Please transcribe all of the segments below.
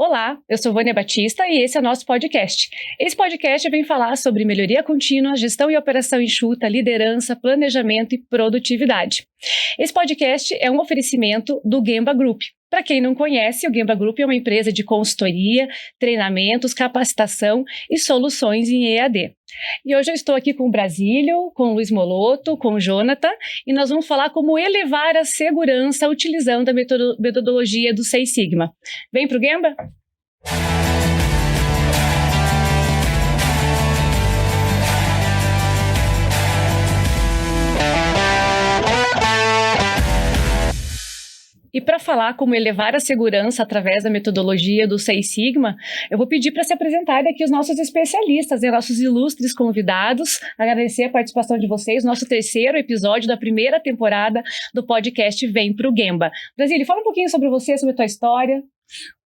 Olá, eu sou Vânia Batista e esse é o nosso podcast. Esse podcast vem falar sobre melhoria contínua, gestão e operação enxuta, liderança, planejamento e produtividade. Esse podcast é um oferecimento do Gemba Group. Para quem não conhece, o Gemba Group é uma empresa de consultoria, treinamentos, capacitação e soluções em EAD. E hoje eu estou aqui com o Brasílio, com o Luiz Moloto, com o Jonathan, e nós vamos falar como elevar a segurança utilizando a metodologia do Seis Sigma. Vem pro Gemba? E para falar como elevar a segurança através da metodologia do Seis Sigma, eu vou pedir para se apresentarem aqui os nossos especialistas, nossos ilustres convidados, agradecer a participação de vocês, nosso terceiro episódio da primeira temporada do podcast Vem pro Gemba. Brasílio, fala um pouquinho sobre você, sobre a tua história.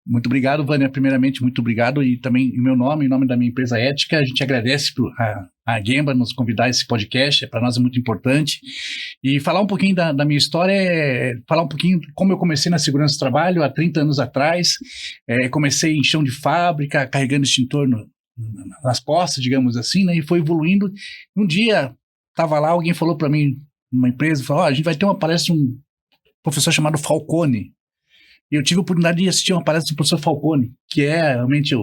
Muito obrigado, Vânia. Primeiramente, muito obrigado. E também em meu nome, em nome da minha empresa Ética, a gente agradece a Gemba nos convidar a esse podcast. Para nós é muito importante. E falar um pouquinho da minha história, falar um pouquinho como eu comecei na segurança do trabalho há 30 anos atrás. Comecei em chão de fábrica, carregando extintor nas costas, digamos assim, né? E foi evoluindo. Um dia, estava lá, alguém falou para mim, numa empresa, falou, a gente vai ter parece um professor chamado Falcone. E eu tive a oportunidade de assistir uma palestra do professor Falcone, que é realmente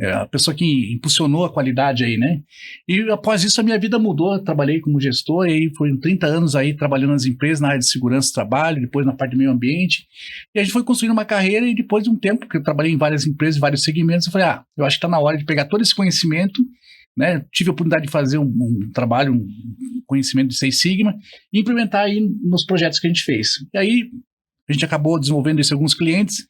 a pessoa que impulsionou a qualidade aí, né? E após isso a minha vida mudou, eu trabalhei como gestor, e aí foi 30 anos aí trabalhando nas empresas, na área de segurança do trabalho, depois na parte do meio ambiente, e a gente foi construindo uma carreira, e depois de um tempo, que eu trabalhei em várias empresas, vários segmentos, eu falei, eu acho que está na hora de pegar todo esse conhecimento, né? Tive a oportunidade de fazer um trabalho, um conhecimento de Seis Sigma, e implementar aí nos projetos que a gente fez. E aí, a gente acabou desenvolvendo isso em alguns clientes.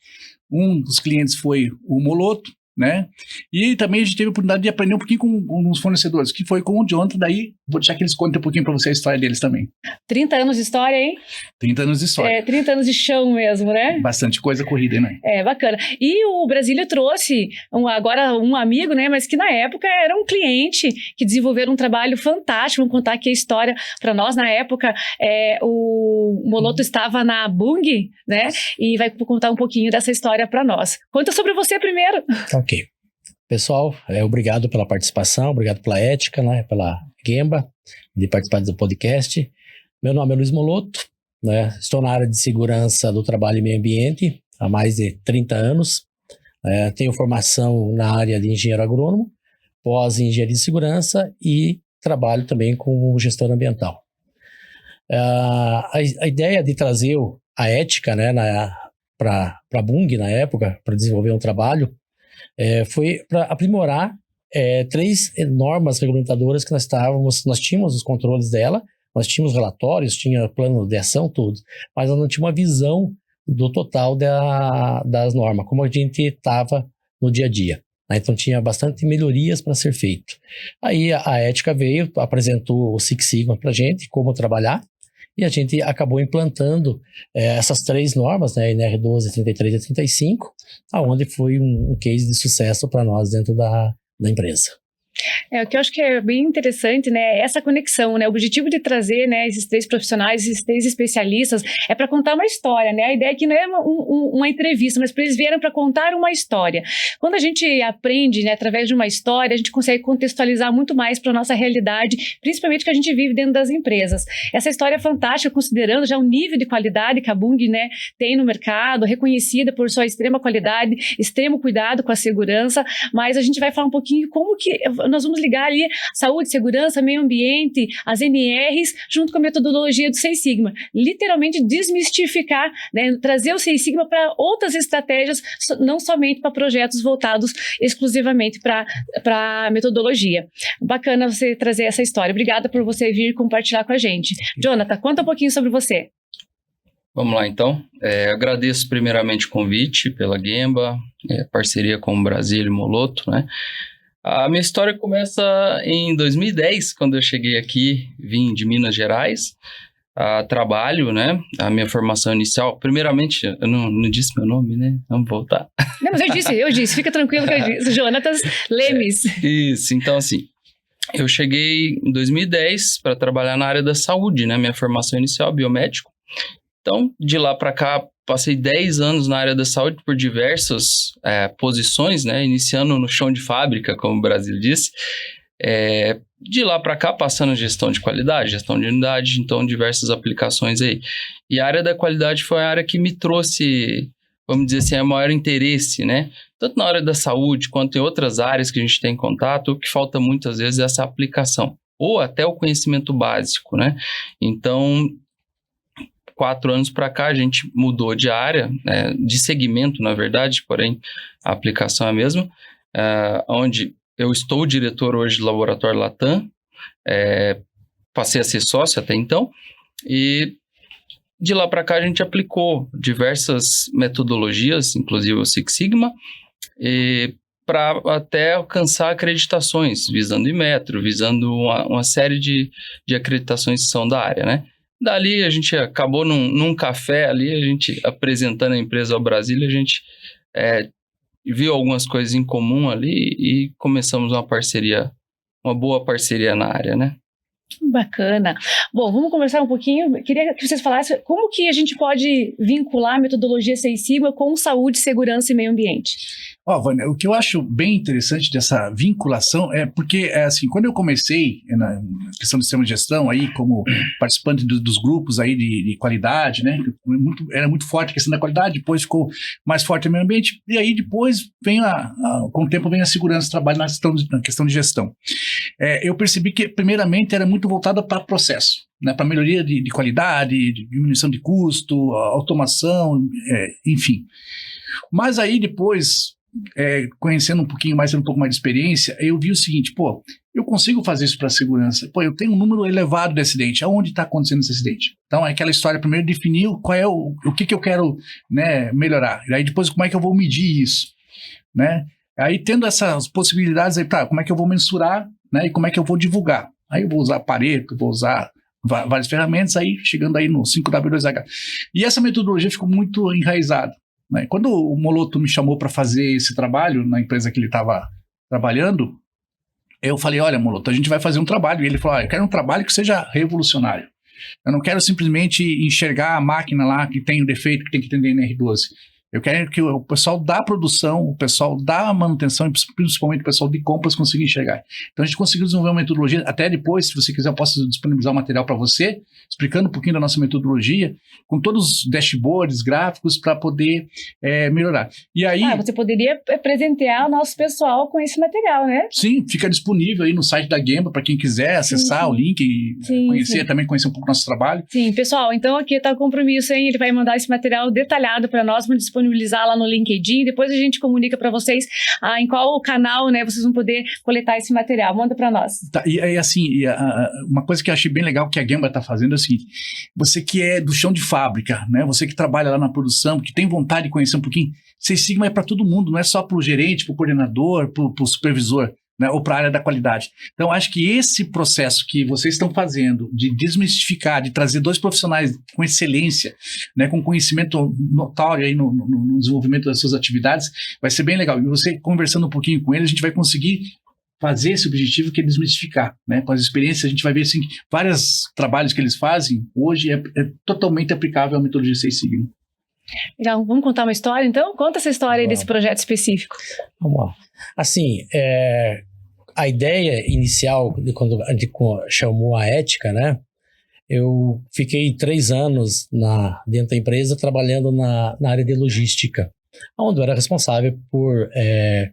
Um dos clientes foi o Moloto, né? E também a gente teve a oportunidade de aprender um pouquinho com os fornecedores, que foi com o Jonathan. Daí vou deixar que eles contem um pouquinho para você a história deles também. 30 anos de história, hein? 30 anos de história. 30 anos de chão mesmo, né? Bastante coisa corrida, né? Bacana. E o Brasílio trouxe agora um amigo, né? Mas que na época era um cliente que desenvolveram um trabalho fantástico. Vamos contar aqui a história para nós. Na época, o Moloto estava na Bung, né? E vai contar um pouquinho dessa história para nós. Conta sobre você primeiro. Ok. Pessoal, obrigado pela participação, obrigado pela Ética, né, pela Gemba, de participar do podcast. Meu nome é Luiz Moloto, né, estou na área de segurança do trabalho e meio ambiente há mais de 30 anos. Tenho formação na área de engenheiro agrônomo, pós-engenharia de segurança e trabalho também com gestão ambiental. A ideia de trazer a Ética, né, para a Bung na época, para desenvolver um trabalho, foi para aprimorar 3 normas regulamentadoras que nós tínhamos os controles dela, nós tínhamos relatórios, tinha plano de ação, tudo, mas nós não tínhamos uma visão do total das normas, como a gente estava no dia a dia. Então tinha bastante melhorias para ser feito. Aí a Ética veio, apresentou o Six Sigma para a gente, como trabalhar, e a gente acabou implantando essas 3 normas, né, NR12, 33 e 35, aonde foi um case de sucesso para nós dentro da empresa. O que eu acho que é bem interessante, né, essa conexão, né, o objetivo de trazer, né, esses 3 profissionais, esses 3 especialistas, é para contar uma história, né, a ideia aqui não é uma entrevista, mas eles vieram para contar uma história. Quando a gente aprende, né, através de uma história, a gente consegue contextualizar muito mais para a nossa realidade, principalmente que a gente vive dentro das empresas. Essa história é fantástica, considerando já o nível de qualidade que a Bung, né, tem no mercado, reconhecida por sua extrema qualidade, extremo cuidado com a segurança, mas a gente vai falar um pouquinho como que nós vamos ligar ali saúde, segurança, meio ambiente, as NRs, junto com a metodologia do Seis Sigma. Literalmente desmistificar, né, trazer o Seis Sigma para outras estratégias, não somente para projetos voltados exclusivamente para a metodologia. Bacana você trazer essa história. Obrigada por você vir compartilhar com a gente. Jonathan, conta um pouquinho sobre você. Vamos lá, então. Agradeço primeiramente o convite pela Gemba, parceria com o Brasílio e Moloto, né? A minha história começa em 2010, quando eu cheguei aqui, vim de Minas Gerais, trabalho, né, a minha formação inicial. Primeiramente, eu não disse meu nome, né, vamos voltar. Não, mas eu disse, fica tranquilo que eu disse, Jonathan Lemes. Isso, então assim, eu cheguei em 2010 para trabalhar na área da saúde, né, minha formação inicial, biomédico. Então, de lá para cá, passei 10 anos na área da saúde por diversas posições, né? Iniciando no chão de fábrica, como o Brasil disse. De lá para cá, passando gestão de qualidade, gestão de unidade, então diversas aplicações aí. E a área da qualidade foi a área que me trouxe, vamos dizer assim, maior interesse, né? Tanto na área da saúde quanto em outras áreas que a gente tem contato, o que falta muitas vezes é essa aplicação, ou até o conhecimento básico, né? Então, 4 anos para cá, a gente mudou de área, de segmento, na verdade, porém, a aplicação é a mesma, onde eu estou diretor hoje do Laboratório Latam, passei a ser sócio até então, e de lá para cá a gente aplicou diversas metodologias, inclusive o Six Sigma, para até alcançar acreditações, visando Inmetro, visando uma série de acreditações que são da área, né? Dali a gente acabou num café ali, a gente apresentando a empresa ao Brasil, a gente viu algumas coisas em comum ali e começamos uma boa parceria na área, né? Bacana. Bom, vamos conversar um pouquinho. Queria que vocês falassem como que a gente pode vincular a metodologia Seis Sigma com saúde, segurança e meio ambiente. Vânia, o que eu acho bem interessante dessa vinculação é porque, assim, quando eu comecei na questão do sistema de gestão, aí como participante dos grupos aí de qualidade, né, era muito forte a questão da qualidade, depois ficou mais forte o meio ambiente, e aí depois vem com o tempo vem a segurança, trabalho na questão de gestão. Eu percebi que, primeiramente, era muito voltada para processo, né, para melhoria de qualidade, de diminuição de custo, automação, enfim. Mas aí depois, conhecendo um pouquinho mais, tendo um pouco mais de experiência, eu vi o seguinte, eu consigo fazer isso para a segurança, eu tenho um número elevado de acidente, aonde está acontecendo esse acidente? Então, é aquela história, primeiro definir qual é o que eu quero, né, melhorar, e aí depois como é que eu vou medir isso, né? Aí tendo essas possibilidades, aí, como é que eu vou mensurar, né, e como é que eu vou divulgar? Aí eu vou usar Pareto, vou usar várias ferramentas, aí chegando aí no 5W2H. E essa metodologia ficou muito enraizada. Quando o Moloto me chamou para fazer esse trabalho na empresa que ele estava trabalhando, eu falei, olha, Moloto, a gente vai fazer um trabalho. E ele falou, eu quero um trabalho que seja revolucionário. Eu não quero simplesmente enxergar a máquina lá que tem o defeito que tem que atender NR12. Eu quero que o pessoal da produção, o pessoal da manutenção, e principalmente o pessoal de compras consiga enxergar. Então a gente conseguiu desenvolver uma metodologia, até depois, se você quiser, eu posso disponibilizar o material para você, explicando um pouquinho da nossa metodologia, com todos os dashboards, gráficos, para poder melhorar. E aí, você poderia presentear o nosso pessoal com esse material, né? Sim, fica disponível aí no site da Gemba, para quem quiser acessar o link e também conhecer um pouco do nosso trabalho. Sim, pessoal, então aqui está o compromisso, hein? Ele vai mandar esse material detalhado para nós, vamos disponibilizar lá no LinkedIn, depois a gente comunica para vocês em qual canal, né, vocês vão poder coletar esse material. Manda para nós. Tá, e assim, uma coisa que eu achei bem legal que a Gemba está fazendo é o seguinte, você que é do chão de fábrica, né, você que trabalha lá na produção, que tem vontade de conhecer um pouquinho, Seis Sigma é para todo mundo, não é só para o gerente, para o coordenador, para o supervisor, né, ou para a área da qualidade. Então, acho que esse processo que vocês estão fazendo de desmistificar, de trazer 2 profissionais com excelência, né, com conhecimento notório aí no desenvolvimento das suas atividades, vai ser bem legal. E você conversando um pouquinho com eles, a gente vai conseguir fazer esse objetivo que é desmistificar, né? Com as experiências, a gente vai ver assim, vários trabalhos que eles fazem, hoje é totalmente aplicável à metodologia Seis Sigma. Legal, vamos contar uma história então? Conta essa história aí desse projeto específico. Vamos lá. Assim, a ideia inicial, quando a gente chamou a ética, né? Eu fiquei 3 anos dentro da empresa trabalhando na área de logística, onde eu era responsável por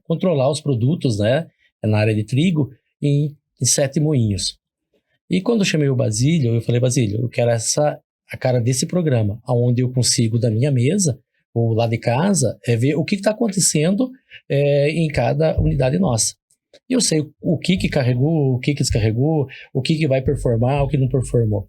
controlar os produtos, né? Na área de trigo, em 7 moinhos. E quando eu chamei o Basílio, eu falei, Basílio, eu quero a cara desse programa, onde eu consigo da minha mesa, ou lá de casa, ver o que está acontecendo em cada unidade nossa. E eu sei o que carregou, o que descarregou, o que vai performar, o que não performou.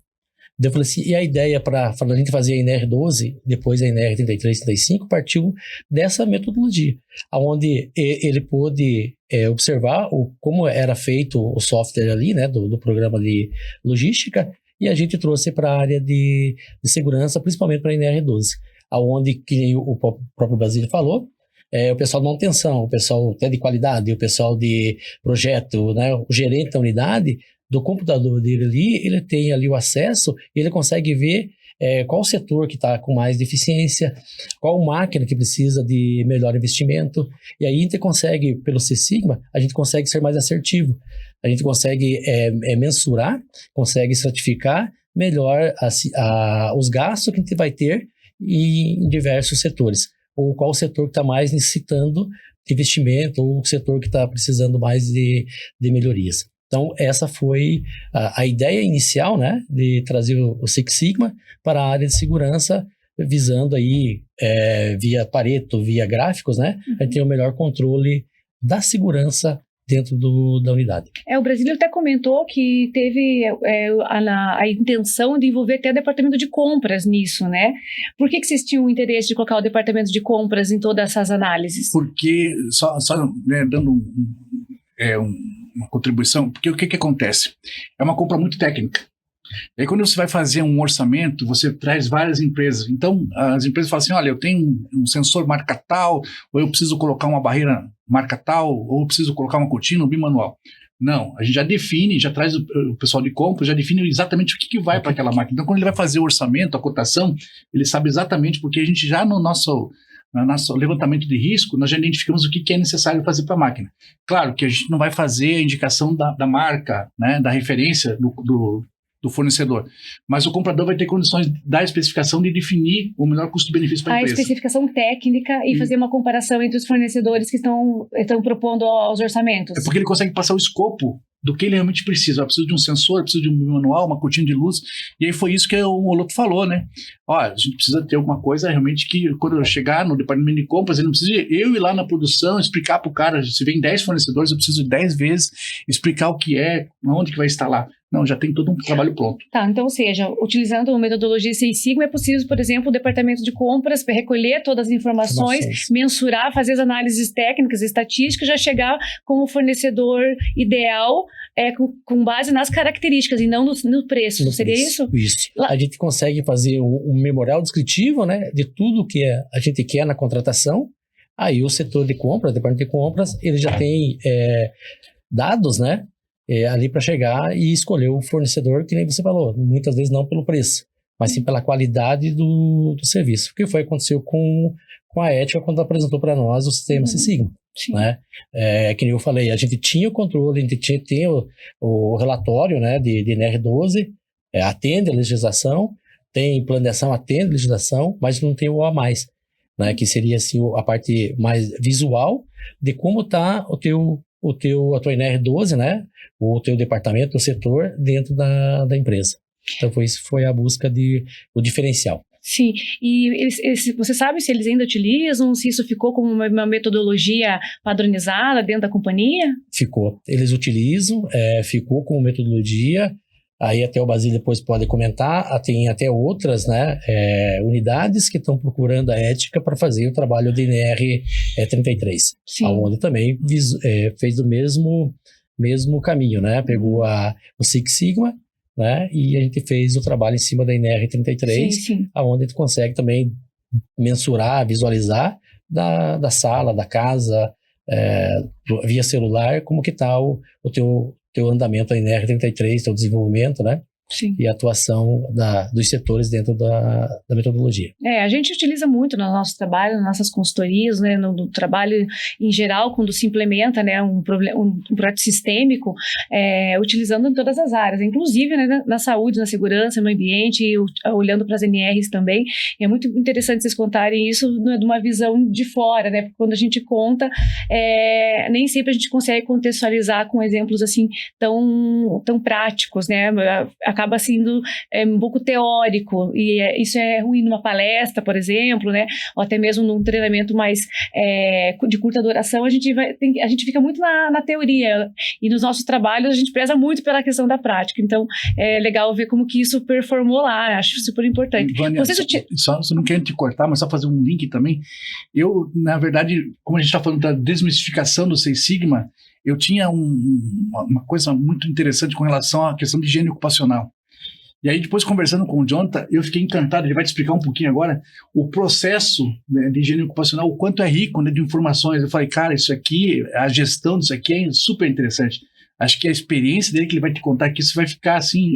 Daí eu falei assim, e a ideia para a gente fazer a NR12, depois a NR33, 35, partiu dessa metodologia, onde ele pôde observar como era feito o software ali, né, do programa de logística, e a gente trouxe para a área de segurança, principalmente para a NR12, onde, que o próprio Basílio falou, o pessoal de manutenção, o pessoal até de qualidade, o pessoal de projeto, né, o gerente da unidade, do computador dele ali, ele tem ali o acesso, ele consegue ver qual o setor que está com mais deficiência, qual máquina que precisa de melhor investimento. E aí a gente consegue, pelo Six Sigma, a gente consegue ser mais assertivo. A gente consegue mensurar, consegue estratificar melhor os gastos que a gente vai ter em diversos setores. Ou qual setor que está mais necessitando de investimento, ou o setor que está precisando mais de melhorias. Então, essa foi a ideia inicial, né, de trazer o Six Sigma para a área de segurança, visando aí, via Pareto, via gráficos, né, a gente ter o melhor controle da segurança dentro da unidade. O Brasílio até comentou que teve a intenção de envolver até o departamento de compras nisso, né? Por que vocês tinham o interesse de colocar o departamento de compras em todas essas análises? Porque, só né, dando uma contribuição, porque o que acontece? É uma compra muito técnica. E aí, quando você vai fazer um orçamento, você traz várias empresas. Então, as empresas falam assim, olha, eu tenho um sensor marca tal, ou eu preciso colocar uma barreira marca tal, ou eu preciso colocar uma cortina, um bimanual. Não, a gente já define, já traz o pessoal de compra, já define exatamente o que vai para aquela máquina. Então, quando ele vai fazer o orçamento, a cotação, ele sabe exatamente, porque a gente já no nosso levantamento de risco, nós já identificamos o que é necessário fazer para a máquina. Claro que a gente não vai fazer a indicação da marca, né, da referência do fornecedor. Mas o comprador vai ter condições da especificação de definir o melhor custo-benefício para a empresa. A especificação técnica e fazer uma comparação entre os fornecedores que estão propondo aos orçamentos. É porque ele consegue passar o escopo do que ele realmente precisa. Eu preciso de um sensor, eu preciso de um manual, uma cortina de luz. E aí foi isso que o Moloto falou, né? Ó, a gente precisa ter alguma coisa realmente que, quando eu chegar no departamento de compras, ele não precisa eu ir lá na produção, explicar para o cara, se vem 10 fornecedores, eu preciso de 10 vezes explicar o que é, onde que vai instalar. Não, já tem todo um trabalho pronto. Tá, então, ou seja, utilizando a metodologia Six Sigma, é possível, por exemplo, o departamento de compras recolher todas as informações, mensurar, fazer as análises técnicas, estatísticas, já chegar com o fornecedor ideal, com base nas características e não no preço. Seria isso? Isso. A gente consegue fazer um memorial descritivo, né, de tudo que a gente quer na contratação. Aí o setor de compras, o departamento de compras, ele já tem dados, né, ali para chegar e escolher o fornecedor, que nem você falou, muitas vezes não pelo preço, mas sim pela qualidade do serviço. O que foi aconteceu com a Ética quando apresentou para nós o sistema Six Sigma, né? Que nem eu falei, a gente tinha o controle, a gente tinha o relatório, né, de NR12, atende a legislação, tem plano de ação, atende a legislação, mas não tem o A+, né, que seria assim, a parte mais visual de como está a tua NR12, né, o teu departamento, o setor dentro da empresa. Então foi a busca o diferencial. Sim, e você sabe se eles ainda utilizam, se isso ficou como uma metodologia padronizada dentro da companhia? Ficou. Eles utilizam, ficou como metodologia. Aí até o Basílio depois pode comentar, tem até outras, né, unidades que estão procurando a Ética para fazer o trabalho de NR33, onde também fez o mesmo caminho, né, pegou o Six Sigma, né, e a gente fez o trabalho em cima da NR33, onde a gente consegue também mensurar, visualizar da sala, da casa, via celular, como que está o teu andamento aí na NR33, teu desenvolvimento, né? Sim. E a atuação dos setores dentro da metodologia. A gente utiliza muito no nosso trabalho, nas nossas consultorias, né, no trabalho em geral, quando se implementa, né, um projeto sistêmico, utilizando em todas as áreas, inclusive, né, na saúde, na segurança, no ambiente, olhando para as NRs também. É muito interessante vocês contarem isso de uma visão de fora, né, porque quando a gente conta, nem sempre a gente consegue contextualizar com exemplos assim tão práticos, né, acaba sendo um pouco teórico, e isso é ruim numa palestra, por exemplo, né, ou até mesmo num treinamento mais de curta duração, a gente fica muito na teoria, e nos nossos trabalhos a gente preza muito pela questão da prática, então é legal ver como que isso performou lá, acho super importante. Vânia, só não quero te cortar, mas só fazer um link também. Eu, na verdade, como a gente está falando da desmistificação do Six Sigma, eu tinha uma coisa muito interessante com relação à questão de higiene ocupacional. E aí, depois, conversando com o Jonathan, eu fiquei encantado, ele vai te explicar um pouquinho agora, o processo, né, de higiene ocupacional, o quanto é rico, né, de informações. Eu falei, cara, isso aqui, a gestão disso aqui é super interessante. Acho que a experiência dele que ele vai te contar que isso vai ficar assim,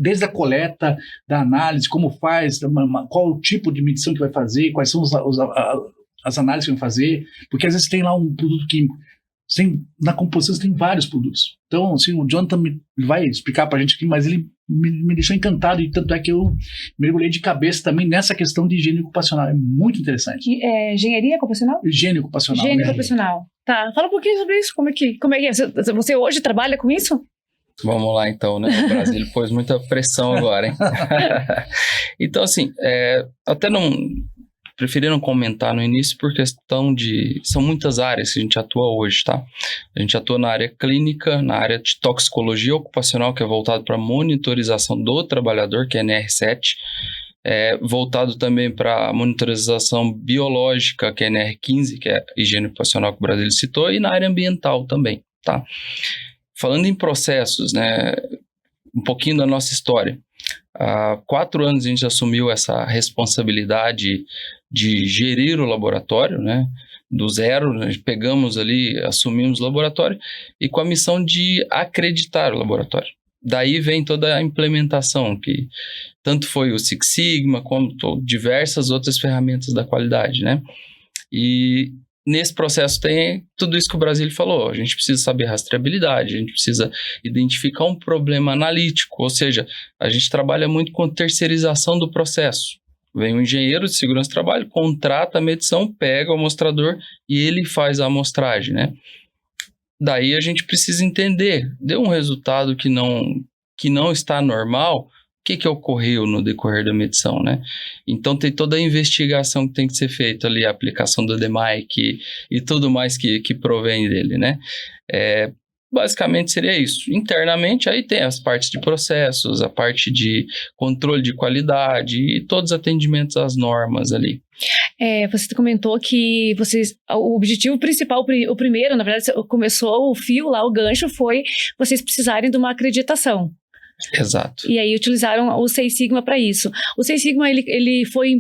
desde a coleta, da análise, como faz, qual o tipo de medição que vai fazer, quais são as análises que vai fazer, porque às vezes tem lá um produto que na composição você tem vários produtos. Então, assim, o Jonathan vai explicar pra gente aqui, mas ele me deixou encantado, e tanto é que eu mergulhei de cabeça também nessa questão de higiene ocupacional. É muito interessante. Engenharia ocupacional? Higiene ocupacional. Higiene ocupacional. Tá, fala um pouquinho sobre isso. Como é que é? Você hoje trabalha com isso? Vamos lá, então, né? O Brasil pôs muita pressão agora, hein? Então, assim, até preferi não comentar no início por questão são muitas áreas que a gente atua hoje, tá? A gente atua na área clínica, na área de toxicologia ocupacional, que é voltado para monitorização do trabalhador, que é NR7, voltado também para monitorização biológica, que é NR15, que é a higiene ocupacional que o Brasil citou, e na área ambiental também, tá? Falando em processos, né? Um pouquinho da nossa história. Há 4 anos a gente assumiu essa responsabilidade de gerir o laboratório, né? Do zero, nós pegamos ali, assumimos o laboratório e com a missão de acreditar o laboratório. Daí vem toda a implementação, que tanto foi o Six Sigma, como diversas outras ferramentas da qualidade, né? E nesse processo tem tudo isso que o Brasil falou. A gente precisa saber rastreabilidade, a gente precisa identificar um problema analítico, ou seja, a gente trabalha muito com terceirização do processo. Vem um engenheiro de segurança do trabalho, contrata a medição, pega o amostrador e ele faz a amostragem, né? Daí a gente precisa entender, deu um resultado que não está normal, o que ocorreu no decorrer da medição, né? Então tem toda a investigação que tem que ser feita ali, a aplicação do DMAIC e tudo mais que provém dele, né? Basicamente seria isso. Internamente, aí tem as partes de processos, a parte de controle de qualidade e todos os atendimentos às normas ali. Você comentou que o objetivo principal, o primeiro, na verdade, começou o fio lá, o gancho, foi vocês precisarem de uma acreditação. Exato. E aí utilizaram o Seis Sigma para isso. O Seis Sigma ele foi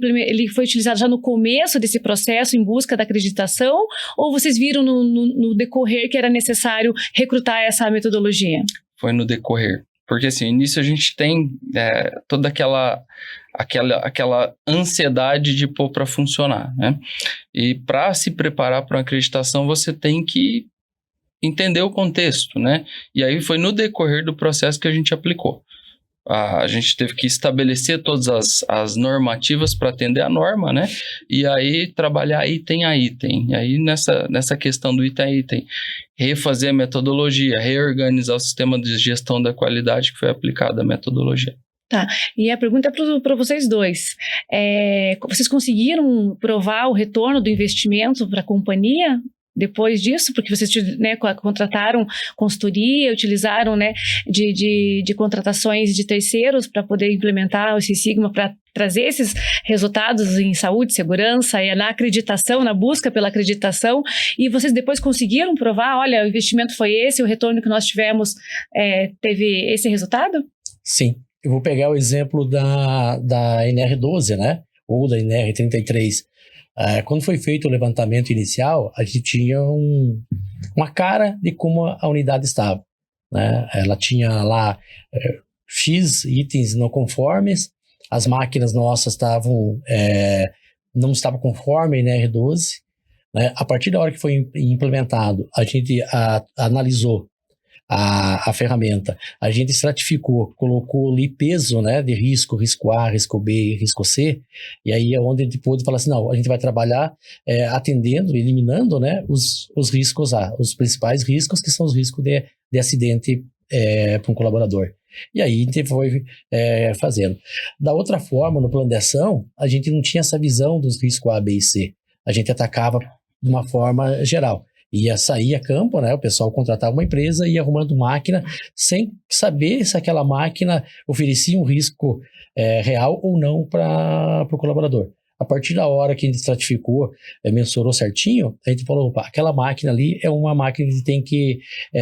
utilizado já no começo desse processo em busca da acreditação, ou vocês viram no decorrer que era necessário recrutar essa metodologia? Foi no decorrer. Porque assim, no início a gente tem toda aquela ansiedade de pôr para funcionar, né? E para se preparar para uma acreditação, você tem que entender o contexto, né? E aí foi no decorrer do processo que a gente aplicou. A gente teve que estabelecer todas as normativas para atender a norma, né? E aí trabalhar item a item. E aí nessa questão do item a item, refazer a metodologia, reorganizar o sistema de gestão da qualidade que foi aplicada a metodologia. Tá, e a pergunta é para vocês dois. Vocês conseguiram provar o retorno do investimento para a companhia depois disso? Porque vocês contrataram consultoria, utilizaram de contratações de terceiros para poder implementar o Six Sigma, para trazer esses resultados em saúde, segurança e na acreditação, na busca pela acreditação, e vocês depois conseguiram provar, olha, o investimento foi esse, o retorno que nós tivemos teve esse resultado? Sim. Eu vou pegar o exemplo da NR12, né? Ou da NR33. Quando foi feito o levantamento inicial, a gente tinha uma cara de como a unidade estava, né? Ela tinha lá X itens não conformes, as máquinas nossas não estavam conformes na NR12, né? A partir da hora que foi implementado, a gente analisou a ferramenta, a gente estratificou, colocou ali peso, né, de risco A, risco B, risco C, e aí é onde a gente pôde falar assim, não, a gente vai trabalhar atendendo, eliminando, né, os riscos A, os principais riscos, que são os riscos de acidente para um colaborador. E aí a gente foi fazendo. Da outra forma, no plano de ação, a gente não tinha essa visão dos riscos A, B e C. A gente atacava de uma forma geral. Ia sair a campo, né? O pessoal contratava uma empresa e ia arrumando máquina sem saber se aquela máquina oferecia um risco real ou não para o colaborador. A partir da hora que a gente estratificou, mensurou certinho, a gente falou, opa, aquela máquina ali é uma máquina que a gente tem que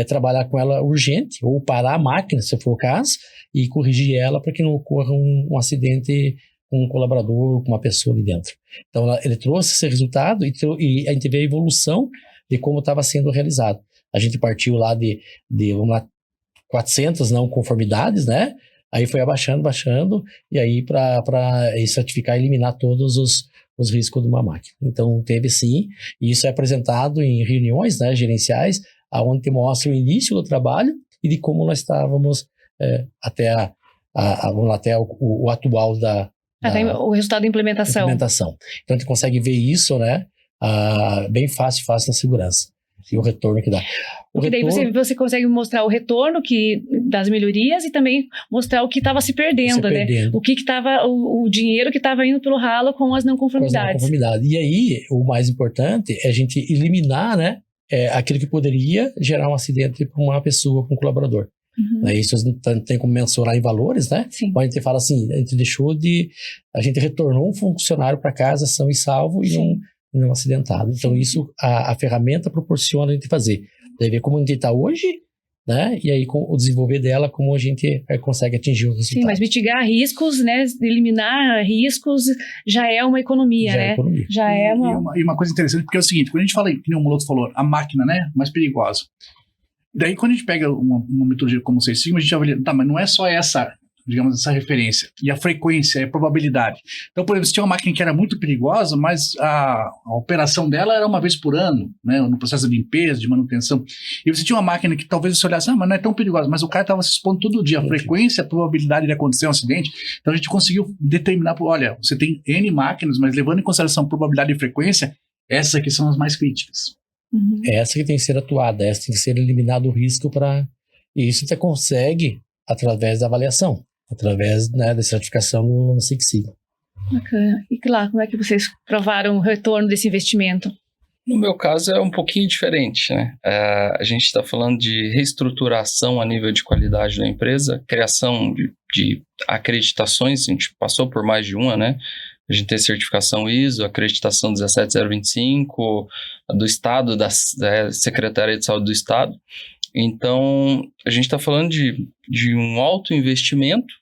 trabalhar com ela urgente, ou parar a máquina, se for o caso, e corrigir ela para que não ocorra um acidente com um colaborador, com uma pessoa ali dentro. Então, ele trouxe esse resultado e a gente vê a evolução de como estava sendo realizado. A gente partiu lá de vamos lá, 400 não conformidades, né? Aí foi abaixando, e aí para estratificar e eliminar todos os riscos de uma máquina. Então, teve sim, e isso é apresentado em reuniões, né, gerenciais, onde mostra o início do trabalho e de como nós estávamos até o atual o resultado da implementação. Então, a gente consegue ver isso, né, bem fácil na segurança. E o retorno que dá. Daí você consegue mostrar o retorno das melhorias e também mostrar o que estava se perdendo, né? O que estava, o dinheiro que estava indo pelo ralo com as não conformidades. E aí, o mais importante é a gente eliminar, né, aquilo que poderia gerar um acidente para uma pessoa, para um colaborador. Uhum. Isso não tem como mensurar em valores, né? Sim. Mas a gente fala assim, a gente retornou um funcionário para casa são e salvo e não acidentado. Então, isso a ferramenta proporciona a gente fazer. Daí ver como a gente está hoje, né? E aí, com o desenvolver dela, como a gente consegue atingir o resultado. Sim, mas mitigar riscos, né? Eliminar riscos já é uma economia, né? Já é uma... E uma coisa interessante, porque é o seguinte, quando a gente fala, que o Moloto falou, a máquina, né? Mais perigosa. Daí, quando a gente pega uma metodologia como o Seis Sigma, a gente avalia, tá, mas não é só essa, digamos, essa referência. E a frequência, a probabilidade. Então, por exemplo, se tinha uma máquina que era muito perigosa, mas a operação dela era uma vez por ano, né, no processo de limpeza, de manutenção. E você tinha uma máquina que talvez você olhasse, mas não é tão perigosa, mas o cara estava se expondo todo dia. A frequência, a probabilidade de acontecer um acidente. Então, a gente conseguiu determinar, olha, você tem N máquinas, mas levando em consideração a probabilidade e frequência, essas aqui são as mais críticas. Uhum. Essa que tem que ser atuada, essa tem que ser eliminado o risco E isso você consegue através da avaliação. Através, né, da certificação no Six Sigma. Bacana. E lá, como é que vocês provaram o retorno desse investimento? No meu caso é um pouquinho diferente, né? A gente está falando de reestruturação a nível de qualidade da empresa, criação de acreditações, a gente passou por mais de uma, né? A gente tem certificação ISO, acreditação 17025, do Estado, da Secretaria de Saúde do Estado. Então, a gente está falando de um alto investimento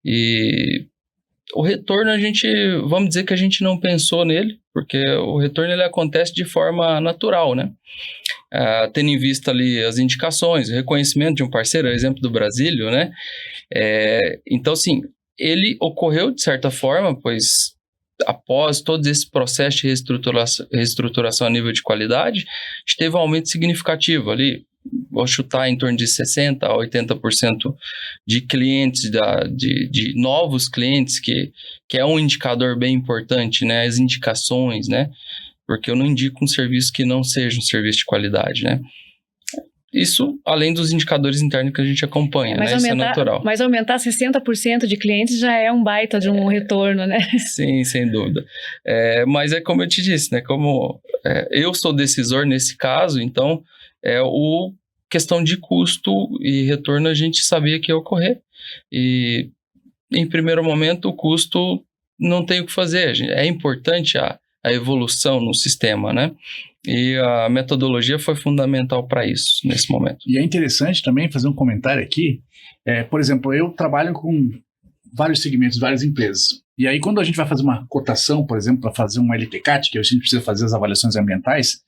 e o retorno vamos dizer que a gente não pensou nele, porque o retorno ele acontece de forma natural, né? Tendo em vista ali as indicações, o reconhecimento de um parceiro, exemplo do Brasílio, né? Então, assim, ele ocorreu de certa forma, pois após todo esse processo de reestruturação a nível de qualidade, a gente teve um aumento significativo ali, vou chutar em torno de 60% a 80% de clientes, de novos clientes, que é um indicador bem importante, né? As indicações, né? Porque eu não indico um serviço que não seja um serviço de qualidade, né? Isso, além dos indicadores internos que a gente acompanha, né? Isso é natural. Mas aumentar 60% de clientes já é um baita de um retorno, né? Sim, sem dúvida. Mas é como eu te disse, né? Como eu sou decisor nesse caso, então questão de custo e retorno a gente sabia que ia ocorrer. E, em primeiro momento, o custo não tem o que fazer. É importante a evolução no sistema, né? E a metodologia foi fundamental para isso, nesse momento. E é interessante também fazer um comentário aqui. Por exemplo, eu trabalho com vários segmentos, várias empresas. E aí, quando a gente vai fazer uma cotação, por exemplo, para fazer um LTCAT, que a gente precisa fazer as avaliações ambientais,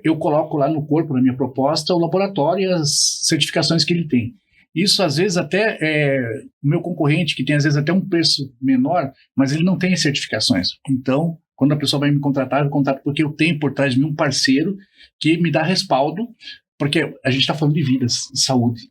eu coloco lá no corpo, na minha proposta, o laboratório e as certificações que ele tem. Isso, às vezes, até o meu concorrente, que tem, às vezes, até um preço menor, mas ele não tem as certificações. Então, quando a pessoa vai me contratar, eu contrato porque eu tenho por trás de mim um parceiro que me dá respaldo, porque a gente está falando de vidas, de saúde.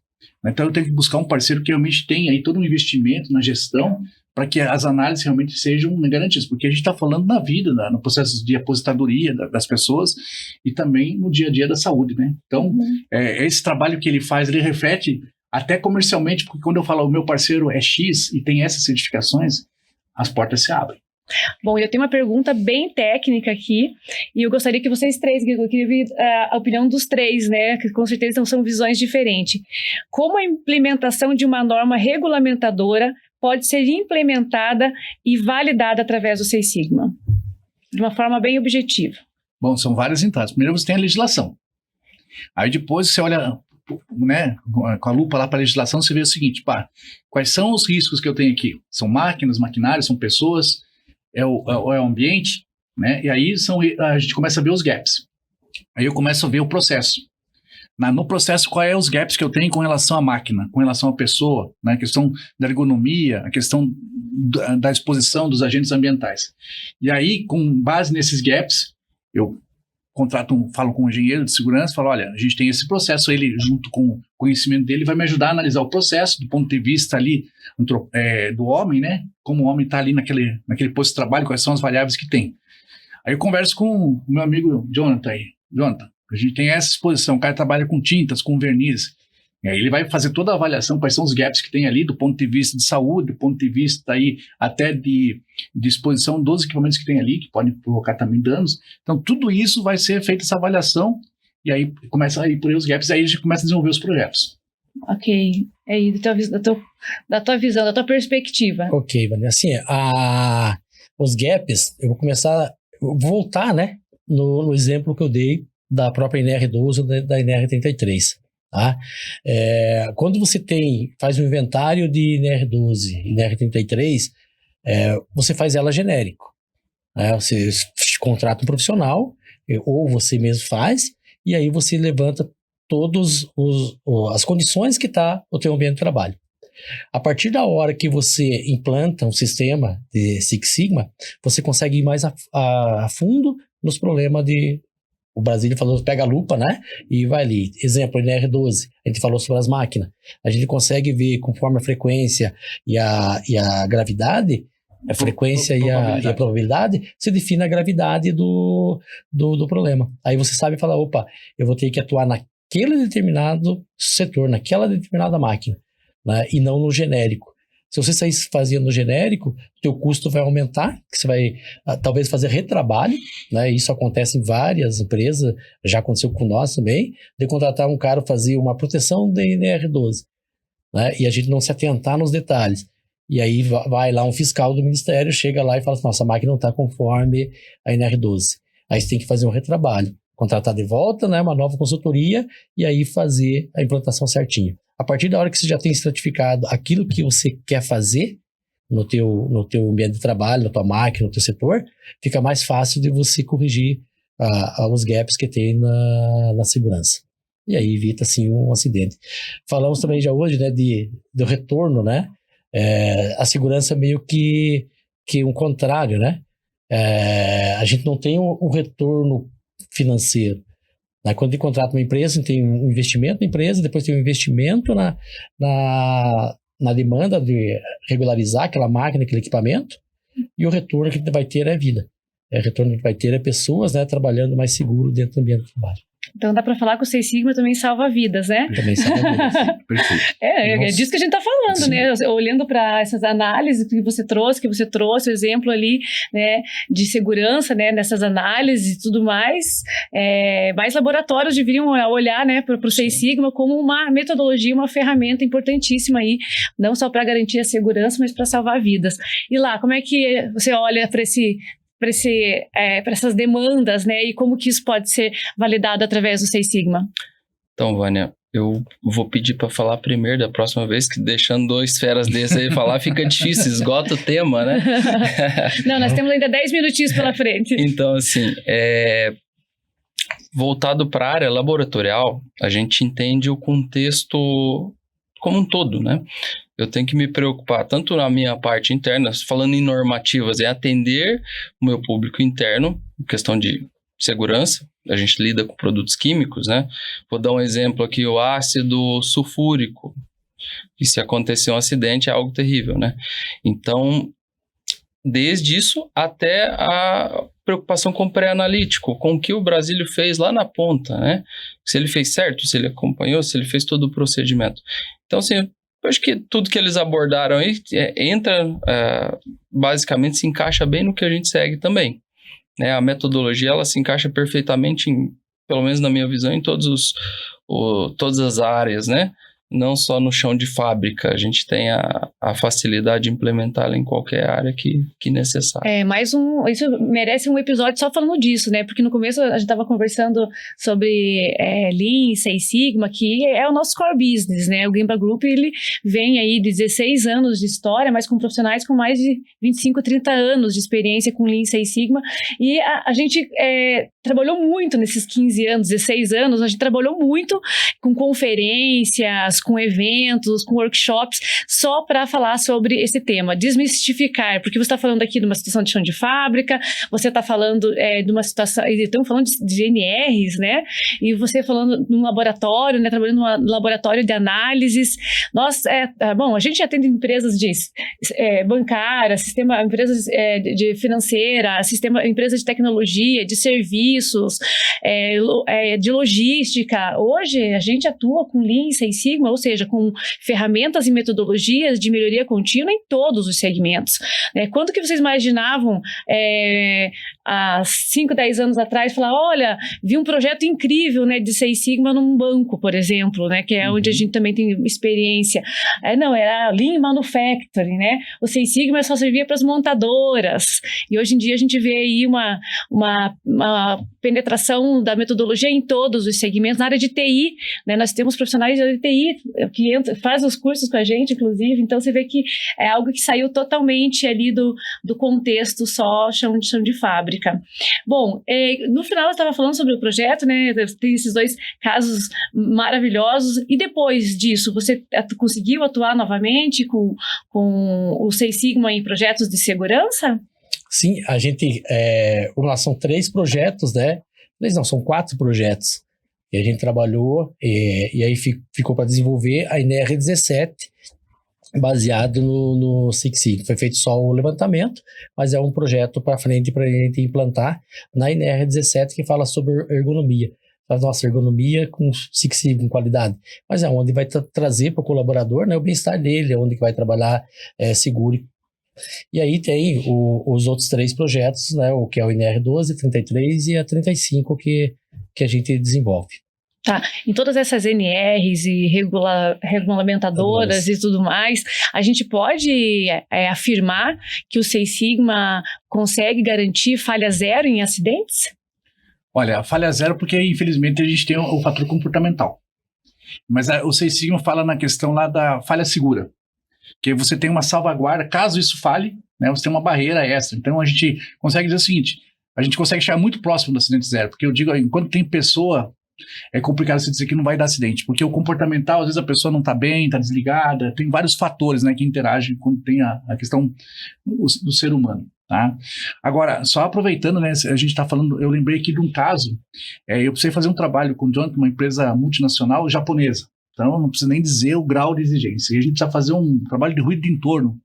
Então, eu tenho que buscar um parceiro que realmente tenha aí todo um investimento na gestão para que as análises realmente sejam garantidas, porque a gente está falando na vida, no processo de aposentadoria das pessoas e também no dia a dia da saúde, né? Então, esse trabalho que ele faz, ele reflete até comercialmente, porque quando eu falo o meu parceiro é X e tem essas certificações, as portas se abrem. Bom, eu tenho uma pergunta bem técnica aqui, e eu gostaria que vocês três, eu queria ver a opinião dos três, né, que com certeza são visões diferentes. Como a implementação de uma norma regulamentadora pode ser implementada e validada através do Seis Sigma? De uma forma bem objetiva. Bom, são várias entradas. Primeiro você tem a legislação. Aí depois você olha, né, com a lupa lá para a legislação, você vê o seguinte, quais são os riscos que eu tenho aqui? São máquinas, maquinários, são pessoas, é o ambiente, né? E aí a gente começa a ver os gaps. Aí eu começo a ver o processo. no processo, qual é os gaps que eu tenho com relação à máquina, com relação à pessoa, né? A questão da ergonomia, a questão da exposição dos agentes ambientais. E aí, com base nesses gaps, eu falo com um engenheiro de segurança, falo, olha, a gente tem esse processo, ele, junto com o conhecimento dele, vai me ajudar a analisar o processo do ponto de vista ali do homem, né? Como o homem está ali naquele posto de trabalho, quais são as variáveis que tem. Aí eu converso com o meu amigo Jonathan aí. Jonathan, a gente tem essa exposição, o cara trabalha com tintas, com verniz. E aí ele vai fazer toda a avaliação, quais são os gaps que tem ali, do ponto de vista de saúde, do ponto de vista aí até de exposição dos equipamentos que tem ali, que podem provocar também danos. Então, tudo isso vai ser feita essa avaliação, e aí começa a ir por aí os gaps, e aí a gente começa a desenvolver os projetos. Ok. É aí, da tua visão, da tua perspectiva. Ok, Vânia. Assim, os gaps, eu vou voltar, né, no exemplo que eu dei da própria NR12 ou da NR33. Tá? Quando você faz um inventário de NR12 e NR33, você faz ela genérico. Você contrata um profissional, ou você mesmo faz, e aí você levanta todas as condições que está o teu ambiente de trabalho. A partir da hora que você implanta um sistema de Six Sigma, você consegue ir mais a fundo nos problemas o Brasília falou, pega a lupa, né? E vai ali. Exemplo, NR12, a gente falou sobre as máquinas. A gente consegue ver, conforme a frequência e a gravidade, a frequência e a probabilidade, você define a gravidade do problema. Aí você sabe falar, opa, eu vou ter que atuar naquele determinado setor, naquela determinada máquina, né? E não no genérico. Se você sair fazendo no genérico, teu custo vai aumentar, que você vai talvez fazer retrabalho, né? Isso acontece em várias empresas, já aconteceu com nós também, de contratar um cara fazer uma proteção da NR12, né? E a gente não se atentar nos detalhes. E aí vai lá um fiscal do ministério, chega lá e fala assim, nossa, a máquina não está conforme a NR12. Aí você tem que fazer um retrabalho, contratar de volta, né, uma nova consultoria e aí fazer a implantação certinho. A partir da hora que você já tem estratificado aquilo que você quer fazer no teu ambiente de trabalho, na tua máquina, no teu setor, fica mais fácil de você corrigir os gaps que tem na segurança. E aí evita, assim, um acidente. Falamos também já hoje, né, do retorno, né? A segurança meio que um contrário, né? A gente não tem um retorno financeiro. Quando a gente contrata uma empresa, a gente tem um investimento na empresa, depois tem um investimento na demanda de regularizar aquela máquina, aquele equipamento, e o retorno que a gente vai ter é a vida. O retorno que a gente vai ter é pessoas, né, trabalhando mais seguro dentro do ambiente de trabalho. Então dá para falar que o Six Sigma também salva vidas, né? Também salva vidas. Perfeito. É disso que a gente está falando, Sim. né? Olhando para essas análises que você trouxe, o exemplo ali, né, de segurança, né, nessas análises e tudo mais, mais laboratórios deveriam olhar, né, para o Six Sigma como uma metodologia, uma ferramenta importantíssima aí, não só para garantir a segurança, mas para salvar vidas. E lá, como é que você olha para essas demandas, né? E como que isso pode ser validado através do Six Sigma? Então, Vânia, eu vou pedir para falar primeiro da próxima vez, que deixando 2 feras desses aí falar fica difícil, esgota o tema, né? Não, nós temos ainda 10 minutinhos pela frente. Então, assim, voltado para a área laboratorial, a gente entende o contexto como um todo, né? Eu tenho que me preocupar, tanto na minha parte interna, falando em normativas, é atender o meu público interno, questão de segurança, a gente lida com produtos químicos, né? Vou dar um exemplo aqui, o ácido sulfúrico, que se acontecer um acidente é algo terrível, né? Então, desde isso até a preocupação com o pré-analítico, com o que o Brasílio fez lá na ponta, né? Se ele fez certo, se ele acompanhou, se ele fez todo o procedimento. Então, assim, eu acho que tudo que eles abordaram aí basicamente se encaixa bem no que a gente segue também. Né? A metodologia, ela se encaixa perfeitamente, pelo menos na minha visão, em todas as áreas, né? Não só no chão de fábrica, a gente tem a facilidade de implementá-la em qualquer área que necessário. Isso merece um episódio só falando disso, né? Porque no começo a gente estava conversando sobre Lean, Six Sigma, que é o nosso core business, né? O Gemba Group, ele vem aí de 16 anos de história, mas com profissionais com mais de 25, 30 anos de experiência com Lean, Six Sigma, e a gente trabalhou muito nesses 15 anos, 16 anos, a gente trabalhou muito com conferências, com eventos, com workshops, só para falar sobre esse tema, desmistificar, porque você está falando aqui de uma situação de chão de fábrica, você está falando de uma situação, estamos falando de NRs, né? E você falando num laboratório, né? Trabalhando num laboratório de análises. Nós, bom, a gente atende empresas bancárias, empresas de financeira, empresas de tecnologia, de serviços, de logística. Hoje a gente atua com Lean, Six Sigma, ou seja, com ferramentas e metodologias de melhoria contínua em todos os segmentos. Quanto que vocês imaginavam há 5, 10 anos atrás, falar, olha, vi um projeto incrível, né, de Six Sigma num banco, por exemplo, né, que é onde a gente também tem experiência. Não, era Lean Manufacturing, né? O Six Sigma só servia para as montadoras. E hoje em dia a gente vê aí uma penetração da metodologia em todos os segmentos. Na área de TI, né, nós temos profissionais de TI que faz os cursos com a gente, inclusive. Então você vê que é algo que saiu totalmente ali do contexto só chão de fábrica. Bom, no final eu estava falando sobre o projeto, né? Tem esses 2 casos maravilhosos. E depois disso, você conseguiu atuar novamente com o Six Sigma em projetos de segurança? Sim, a gente, vamos lá, são 3 projetos, né? 3 não, são 4 projetos. E a gente trabalhou, e aí ficou para desenvolver a NR17, baseado no Six Sigma. Foi feito só o levantamento, mas é um projeto para frente para a gente implantar na NR17, que fala sobre ergonomia. Nossa, ergonomia com Six Sigma, com qualidade. Mas é onde vai trazer para o colaborador, né, o bem-estar dele, é onde que vai trabalhar seguro. E aí tem os outros 3 projetos, né, o que é o NR12, 33 e a 35 que a gente desenvolve. Tá, em todas essas NRs e regulamentadoras e tudo mais, a gente pode afirmar que o Six Sigma consegue garantir falha zero em acidentes? Olha, falha zero porque, infelizmente, a gente tem o fator comportamental. Mas o Six Sigma fala na questão lá da falha segura, que você tem uma salvaguarda, caso isso falhe, né, você tem uma barreira extra. Então, a gente consegue dizer o seguinte, a gente consegue chegar muito próximo do acidente zero, porque eu digo, enquanto tem pessoa, é complicado você dizer que não vai dar acidente, porque o comportamental, às vezes a pessoa não está bem, está desligada, tem vários fatores, né, que interagem quando tem a questão do ser humano. Tá? Agora, só aproveitando, né, a gente está falando, eu lembrei aqui de um caso, eu precisei fazer um trabalho com o John, uma empresa multinacional japonesa, então não preciso nem dizer o grau de exigência, e a gente precisa fazer um trabalho de ruído de entorno.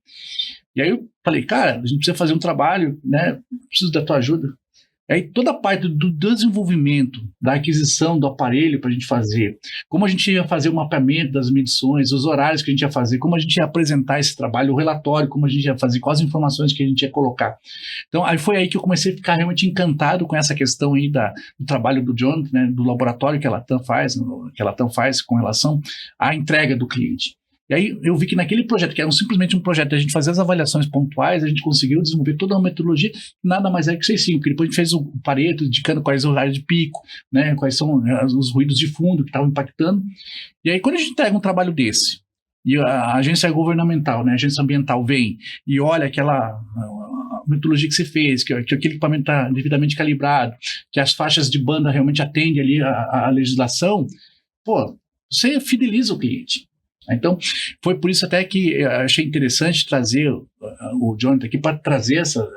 E aí eu falei, cara, a gente precisa fazer um trabalho, né, preciso da tua ajuda. E aí toda a parte do desenvolvimento, da aquisição do aparelho para a gente fazer, como a gente ia fazer o mapeamento das medições, os horários que a gente ia fazer, como a gente ia apresentar esse trabalho, o relatório, como a gente ia fazer, quais informações que a gente ia colocar. Então aí foi aí que eu comecei a ficar realmente encantado com essa questão aí do trabalho do John, né, do laboratório que a Latam faz com relação à entrega do cliente. E aí eu vi que naquele projeto, que era simplesmente um projeto de a gente fazer as avaliações pontuais, a gente conseguiu desenvolver toda uma metodologia, nada mais é que 6 Sigma, porque depois a gente fez o Pareto, indicando quais são os horários de pico, né, quais são os ruídos de fundo que estavam impactando. E aí quando a gente entrega um trabalho desse, e a agência governamental, né, a agência ambiental vem e olha aquela metodologia que você fez, que aquele equipamento está devidamente calibrado, que as faixas de banda realmente atendem ali a legislação, pô, você fideliza o cliente. Então, foi por isso até que eu achei interessante trazer o Jonathan aqui para trazer essa,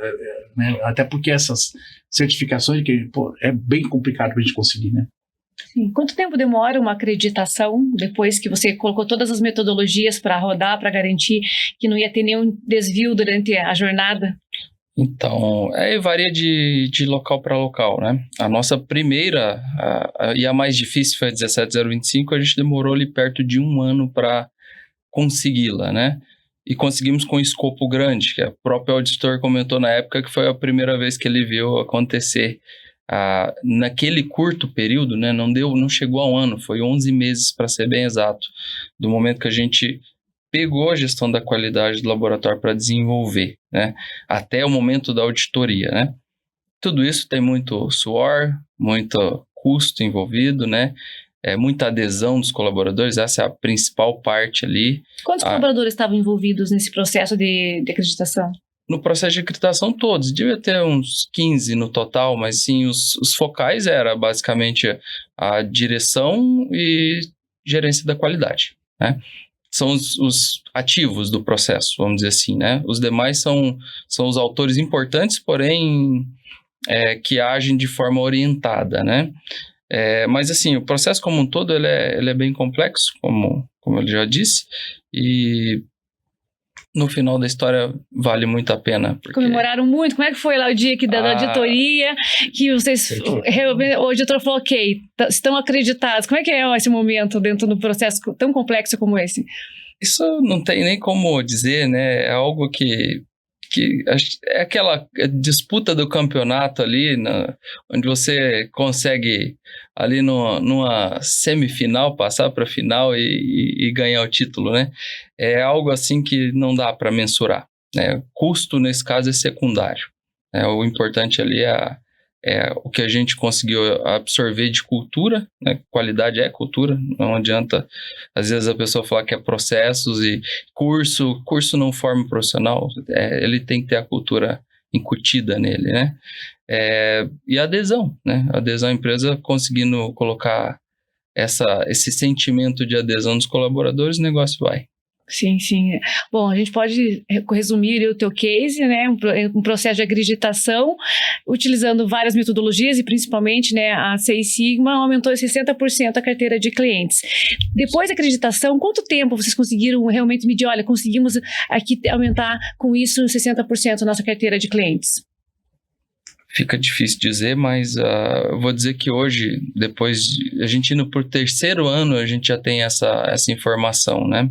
né, até porque essas certificações que é bem complicado para a gente conseguir, né? Sim. Quanto tempo demora uma acreditação depois que você colocou todas as metodologias para rodar, para garantir que não ia ter nenhum desvio durante a jornada? Então, varia de local para local, né? A nossa primeira, e a mais difícil foi a 17025, a gente demorou ali perto de 1 ano para consegui-la, né? E conseguimos com um escopo grande, que o próprio auditor comentou na época que foi a primeira vez que ele viu acontecer. Naquele curto período, né? Não chegou a 1 ano, foi 11 meses para ser bem exato, do momento que a gente pegou a gestão da qualidade do laboratório para desenvolver, né? Até o momento da auditoria, né? Tudo isso tem muito suor, muito custo envolvido, né? Muita adesão dos colaboradores, essa é a principal parte ali. Quantos colaboradores estavam envolvidos nesse processo de acreditação? no processo de acreditação todos, devia ter uns 15 no total, mas sim, os focais era basicamente a direção e gerência da qualidade, né? São os ativos do processo, vamos dizer assim, né? Os demais são os autores importantes, porém que agem de forma orientada, né? Mas assim, o processo como um todo, ele é bem complexo, como eu já disse, e no final da história vale muito a pena. Porque... Comemoraram muito. Como é que foi lá o dia aqui da auditoria, que vocês, o auditor falou, ok, estão acreditados. Como é que é esse momento dentro do processo tão complexo como esse? Isso não tem nem como dizer, né? É algo que é aquela disputa do campeonato ali, onde você consegue ali numa semifinal passar para a final e ganhar o título, né? É algo assim que não dá para mensurar, né? Custo, nesse caso, é secundário, né? O importante ali é o que a gente conseguiu absorver de cultura, né? Qualidade é cultura, não adianta às vezes a pessoa falar que é processos e curso não forma profissional, ele tem que ter a cultura incutida nele, né? E a adesão, né? A adesão à empresa, conseguindo colocar esse sentimento de adesão dos colaboradores, o negócio vai. Sim, sim. Bom, a gente pode resumir o teu case, né, um processo de acreditação, utilizando várias metodologias e principalmente, né, a Seis Sigma aumentou 60% a carteira de clientes. Depois da acreditação, quanto tempo vocês conseguiram realmente medir? Olha, conseguimos aqui aumentar com isso 60% a nossa carteira de clientes. Fica difícil dizer, mas eu vou dizer que hoje, depois de a gente indo por 3º ano, a gente já tem essa informação, né?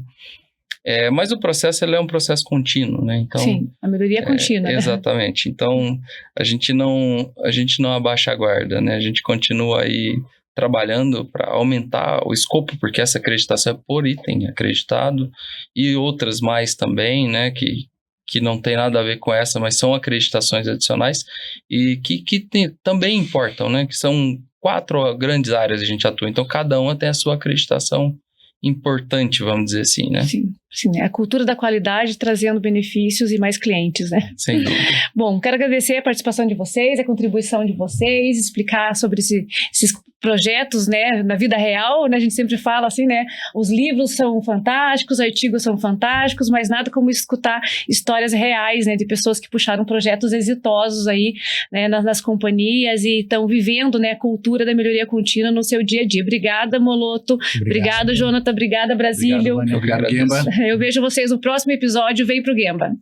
Mas o processo, ele é um processo contínuo, né? Então, sim, a melhoria é contínua. Exatamente. Então, a gente não abaixa a guarda, né? A gente continua aí trabalhando para aumentar o escopo, porque essa acreditação é por item acreditado, e outras mais também, né? Que não tem nada a ver com essa, mas são acreditações adicionais e que também importam, né? Que são 4 grandes áreas que a gente atua. Então, cada uma tem a sua acreditação importante, vamos dizer assim, né? Sim, sim. A cultura da qualidade trazendo benefícios e mais clientes, né? Sem dúvida. Bom, quero agradecer a participação de vocês, a contribuição de vocês, explicar sobre esses projetos, né, na vida real, né? A gente sempre fala assim, né? Os livros são fantásticos, os artigos são fantásticos, mas nada como escutar histórias reais, né? De pessoas que puxaram projetos exitosos aí, né? Nas companhias e estão vivendo, né? A cultura da melhoria contínua no seu dia a dia. Obrigada, Moloto. Obrigado, Jonathan. Obrigada, Brasílio. Obrigado, Gemba. Eu vejo vocês no próximo episódio. Vem pro Gemba.